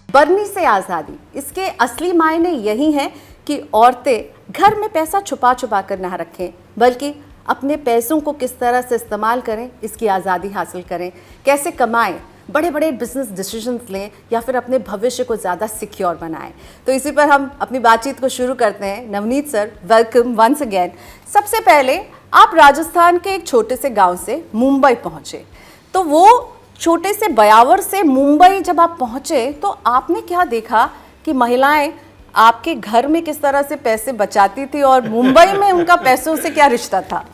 बर्नी से आज़ादी, इसके असली मायने यही हैं कि औरतें घर में पैसा छुपा छुपा कर ना रखें, बल्कि अपने पैसों को किस तरह से इस्तेमाल करें, इसकी आज़ादी हासिल करें, कैसे कमाएं, बड़े बड़े बिजनेस डिसीजंस लें या फिर अपने भविष्य को ज़्यादा सिक्योर बनाएं। तो इसी पर हम अपनी बातचीत को शुरू करते हैं। Navneet sir, welcome once again. सबसे पहले आप राजस्थान के एक छोटे से गांव से मुंबई पहुंचे, तो वो छोटे से बयावर से मुंबई जब आप पहुंचे तो आपने क्या देखा कि महिलाएं आपके घर में किस तरह से पैसे बचाती थी और मुंबई में उनका पैसों से क्या रिश्ता था?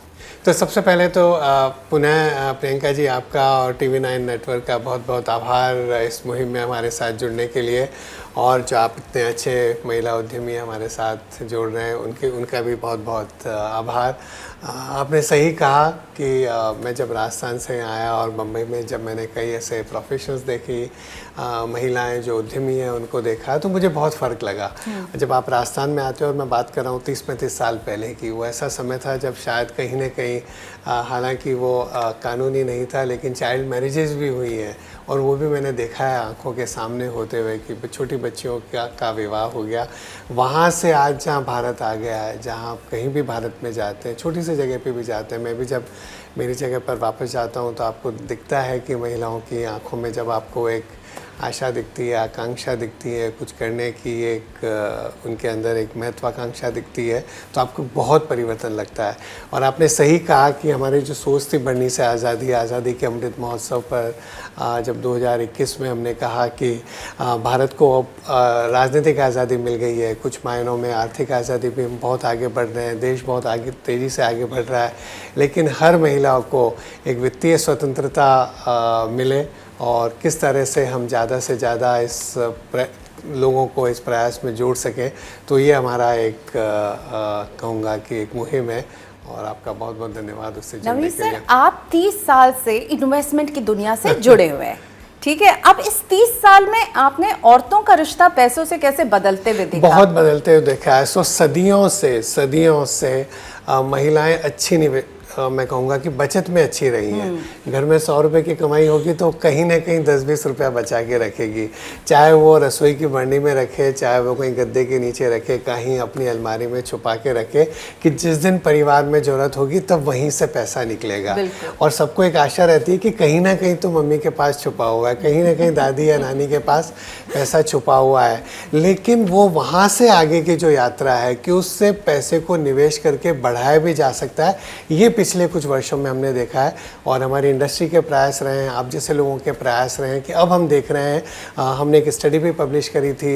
तो सबसे पहले तो पुनः प्रियंका जी, आपका और TV9 नेटवर्क का बहुत बहुत आभार इस मुहिम में हमारे साथ जुड़ने के लिए, और जो आप इतने अच्छे महिला उद्यमी हमारे साथ जोड़ रहे हैं उनका भी बहुत बहुत आभार। आपने सही कहा कि मैं जब राजस्थान से आया और मुंबई में जब मैंने कई ऐसे प्रोफेशंस देखी, महिलाएं जो उद्यमी हैं उनको देखा, तो मुझे बहुत फ़र्क लगा। जब आप राजस्थान में आते हो, और मैं बात कर रहा हूँ 30-35 साल पहले की, वो ऐसा समय था जब शायद कहीं ना कहीं हालांकि वो कानूनी नहीं था, लेकिन चाइल्ड मैरिजेस भी हुई हैं, और वो भी मैंने देखा है आंखों के सामने होते हुए कि छोटी बच्चियों का विवाह हो गया। वहाँ से आज जहाँ भारत आ गया है, जहाँ आप कहीं भी भारत में जाते हैं, छोटी सी जगह पे भी जाते हैं, मैं भी जब मेरी जगह पर वापस जाता हूँ तो आपको दिखता है कि महिलाओं की आंखों में जब आपको एक आशा दिखती है, आकांक्षा दिखती है, कुछ करने की एक उनके अंदर एक महत्वाकांक्षा दिखती है, तो आपको बहुत परिवर्तन लगता है। और आपने सही कहा कि हमारी जो सोच थी बर्नी से आज़ादी के अमृत महोत्सव पर जब 2021 में हमने कहा कि भारत को राजनीतिक आज़ादी मिल गई है, कुछ मायनों में आर्थिक आज़ादी भी हम बहुत आगे बढ़ रहे हैं, देश बहुत आगे तेज़ी से आगे बढ़ रहा है, लेकिन हर महिला को एक वित्तीय स्वतंत्रता मिले, और किस तरह से हम ज़्यादा से ज़्यादा इस लोगों को इस प्रयास में जोड़ सकें, तो ये हमारा एक कहूँगा कि एक मुहिम है, और आपका बहुत बहुत धन्यवाद उससे जुड़ने के लिए। सर, आप 30 साल से इन्वेस्टमेंट की दुनिया से जुड़े हुए हैं, ठीक है? अब इस 30 साल में आपने औरतों का रिश्ता पैसों से कैसे बदलते हुए देखा? बहुत बदलते हुए देखा है। सदियों से महिलाएं अच्छी मैं कहूँगा कि बचत में अच्छी रही हैं। घर में 100 रुपये की कमाई होगी तो कहीं ना कहीं 10-20 रुपया बचा के रखेगी, चाहे वो रसोई की बर्नी में रखे, चाहे वो कहीं गद्दे के नीचे रखे, कहीं अपनी अलमारी में छुपा के रखे कि जिस दिन परिवार में ज़रूरत होगी तब वहीं से पैसा निकलेगा। और सबको एक आशा रहती है कि कहीं ना कहीं तो मम्मी के पास छुपा हुआ है, कहीं ना कहीं दादी या नानी के पास पैसा छुपा हुआ है। लेकिन वो वहाँ से आगे की जो यात्रा है कि उससे पैसे को निवेश करके बढ़ाया भी जा सकता है, ये पिछले कुछ वर्षों में हमने देखा है। और हमारी इंडस्ट्री के प्रयास रहे हैं, आप जैसे लोगों के प्रयास रहे हैं कि अब हम देख रहे हैं, हमने एक स्टडी भी पब्लिश करी थी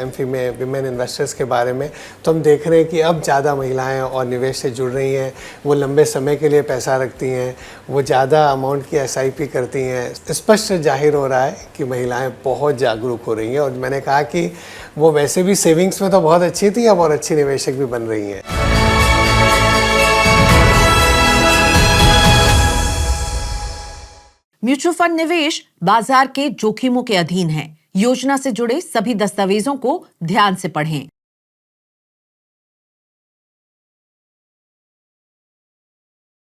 एमफी में विमेन इन्वेस्टर्स के बारे में, तो हम देख रहे हैं कि अब ज़्यादा महिलाएं और निवेश से जुड़ रही हैं, वो लंबे समय के लिए पैसा रखती हैं, वो ज़्यादा अमाउंट की SIP करती हैं। स्पष्ट जाहिर हो रहा है कि महिलाएँ बहुत जागरूक हो रही हैं, और मैंने कहा कि वो वैसे भी सेविंग्स में तो बहुत अच्छी थी, अब और अच्छी निवेशक भी बन रही हैं। म्यूचुअल फंड निवेश बाजार के जोखिमों के अधीन है। योजना से जुड़े सभी दस्तावेजों को ध्यान से पढ़ें।